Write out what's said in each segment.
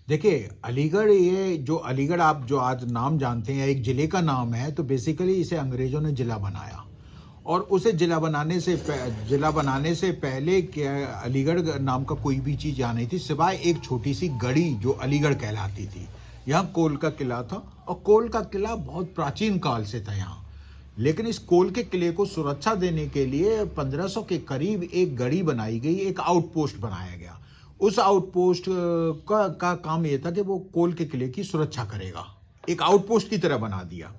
देखिए, अलीगढ़, ये जो अलीगढ़ आप जो आज नाम जानते हैं, एक ज़िले का नाम है, तो बेसिकली इसे अंग्रेज़ों ने ज़िला बनाया। और उसे ज़िला बनाने से पहले क्या, अलीगढ़ नाम का कोई भी चीज़ यहाँ नहीं थी, सिवाय एक छोटी-सी गढ़ी जो अलीगढ़ कहलाती थी। यहाँ कोल का किला था, और कोल का किला बहुत प्राचीन काल से था यहाँ। लेकिन इस कोल के किले को सुरक्षा देने के लिए 1500 के करीब एक गढ़ी बनाई गई, एक आउटपोस्ट बनाया गया। उस आउटपोस्ट का काम ये था कि वो कोल के किले की सुरक्षा करेगा, एक आउटपोस्ट की तरह बना दिया।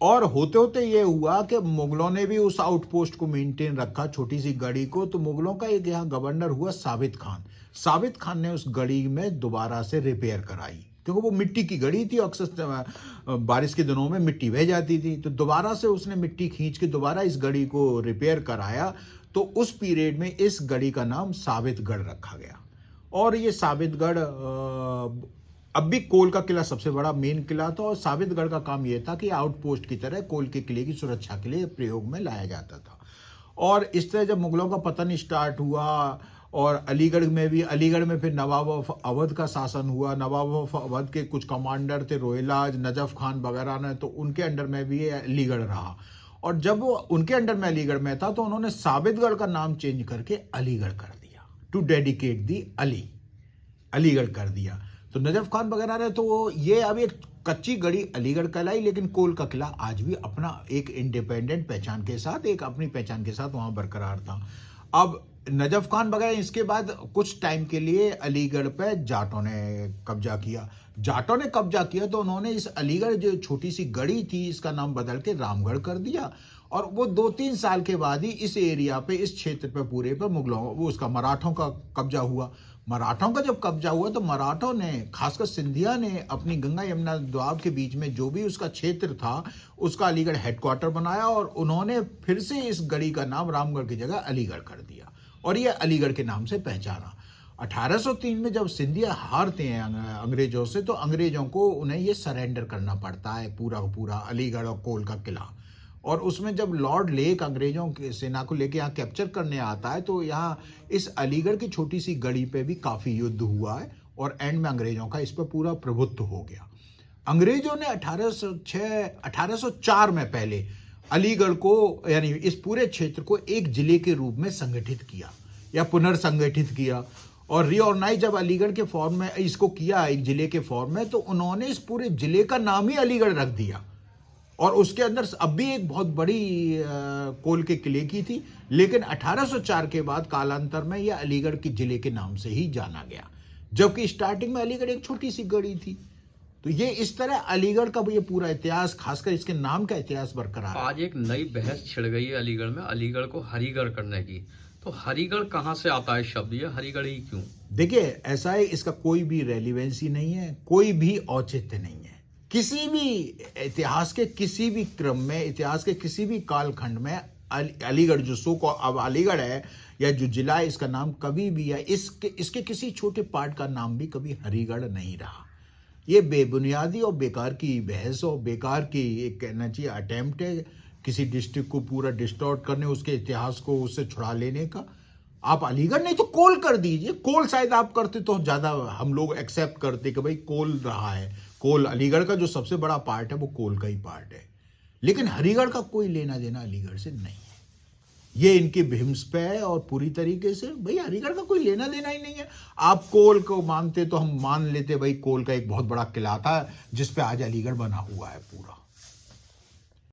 और होते होते ये हुआ कि मुगलों ने भी उस आउटपोस्ट को मेंटेन रखा, छोटी सी गढ़ी को। तो मुगलों का एक यहाँ गवर्नर हुआ साबित खान। साबित खान ने उस गढ़ी में दोबारा से रिपेयर कराई, क्योंकि वो मिट्टी की गढ़ी थी, अक्सर बारिश के दिनों में मिट्टी बह जाती थी। तो दोबारा से उसने मिट्टी खींच के दोबारा इस गढ़ी को रिपेयर कराया। तो उस पीरियड में इस गढ़ी का नाम साबितगढ़ रखा गया। और ये साबितगढ़ अब भी कोल का किला सबसे बड़ा मेन किला था, और साबितगढ़ का काम यह था कि आउटपोस्ट की तरह कोल के किले की सुरक्षा के लिए प्रयोग में लाया जाता था। और इस तरह जब मुगलों का पतन स्टार्ट हुआ, और अलीगढ़ में फिर नवाब ऑफ अवध का शासन हुआ। नवाब ऑफ अवध के कुछ कमांडर थे, रोहिलाज, नजफ खान वगैरह ने, तो उनके अंडर में भी ये अलीगढ़ रहा। और जब वो उनके अंडर में अलीगढ़ में था, तो उन्होंने साबितगढ़ का नाम चेंज करके अलीगढ़ कर दिया, टू डेडिकेट दी अलीगढ़ कर दिया। तो नजफ खान वगैरह ने, तो ये अब एक कच्ची गढ़ी अलीगढ़ कहलाई, लेकिन कोल का किला आज भी अपना एक इंडिपेंडेंट पहचान के साथ, एक अपनी पहचान के साथ वहां बरकरार था। अब नजफ खान वगैरह, इसके बाद कुछ टाइम के लिए अलीगढ़ पे जाटों ने कब्जा किया। तो उन्होंने इस अलीगढ़ जो छोटी सी गढ़ी थी, इसका नाम बदल के रामगढ़ कर दिया। और वो 2-3 साल के बाद ही इस एरिया पे, इस क्षेत्र पे पूरे पे मुगलों उसका मराठों का कब्जा हुआ। मराठों का जब कब्जा हुआ, तो मराठों ने, खासकर सिंधिया ने, अपनी गंगा यमुना दोआब के बीच में जो भी उसका क्षेत्र था, उसका अलीगढ़ हेडक्वार्टर बनाया। और उन्होंने फिर से इस गढ़ी का नाम रामगढ़ की जगह अलीगढ़ कर दिया, और ये अलीगढ़ के नाम से पहचाना। 1803 में जब सिंधिया हारते हैं अंग्रेजों से, तो अंग्रेजों को उन्हें ये सरेंडर करना पड़ता है, पूरा पूरा अलीगढ़ और कोल का किला। और उसमें जब लॉर्ड लेक अंग्रेजों की सेना को लेके यहाँ कैप्चर करने आता है, तो यहाँ इस अलीगढ़ की छोटी सी गढ़ी पे भी काफ़ी युद्ध हुआ है, और एंड में अंग्रेजों का इस पर पूरा प्रभुत्व हो गया। अंग्रेजों ने 1804 में पहले अलीगढ़ को, यानी इस पूरे क्षेत्र को, एक जिले के रूप में संगठित किया या पुनर्संगठित किया। और रीऑर्गेनाइज जब अलीगढ़ के फॉर्म में इसको किया, एक जिले के फॉर्म में, तो उन्होंने इस पूरे जिले का नाम ही अलीगढ़ रख दिया। और उसके अंदर अब भी एक बहुत बड़ी कोल के किले की थी, लेकिन 1804 के बाद कालांतर में यह अलीगढ़ के जिले के नाम से ही जाना गया, जबकि स्टार्टिंग में अलीगढ़ एक छोटी सी गढ़ी थी। तो ये इस तरह अलीगढ़ का ये पूरा इतिहास, खासकर इसके नाम का इतिहास बरकरार है। आज एक नई बहस छिड़ गई है अलीगढ़ में, अलीगढ़ को हरिगढ़ करने की। तो हरिगढ़ कहाँ से आता है शब्द, ये हरिगढ़ ही क्यों? देखिए, ऐसा है, इसका कोई भी रेलिवेंसी नहीं है, कोई भी औचित्य नहीं है। किसी भी इतिहास के किसी भी क्रम में, इतिहास के किसी भी कालखंड में अलीगढ़ जो सो को अब अलीगढ़ है, या जो जिला है, इसका नाम कभी भी, या इसके किसी छोटे पार्ट का नाम भी कभी हरिगढ़ नहीं रहा। ये बेबुनियादी और बेकार की बहस और बेकार की, एक कहना चाहिए, अटेम्प्ट है किसी डिस्ट्रिक्ट को पूरा डिस्टॉर्ट करने, उसके इतिहास को उससे छुड़ा लेने का। आप अलीगढ़ नहीं तो कोल कर दीजिए। कोल शायद आप करते तो ज़्यादा हम लोग एक्सेप्ट करते कि भाई कोल रहा है, कोल अलीगढ़ का जो सबसे बड़ा पार्ट है वो कोल का ही पार्ट है। लेकिन हरिगढ़ का कोई लेना देना अलीगढ़ से नहीं है। ये इनकी भिम्स पे है, और पूरी तरीके से भाई हरिगढ़ का कोई लेना देना ही नहीं है। आप कोल को मानते तो हम मान लेते, भाई कोल का एक बहुत बड़ा किला था जिस पे आज अलीगढ़ बना हुआ है पूरा।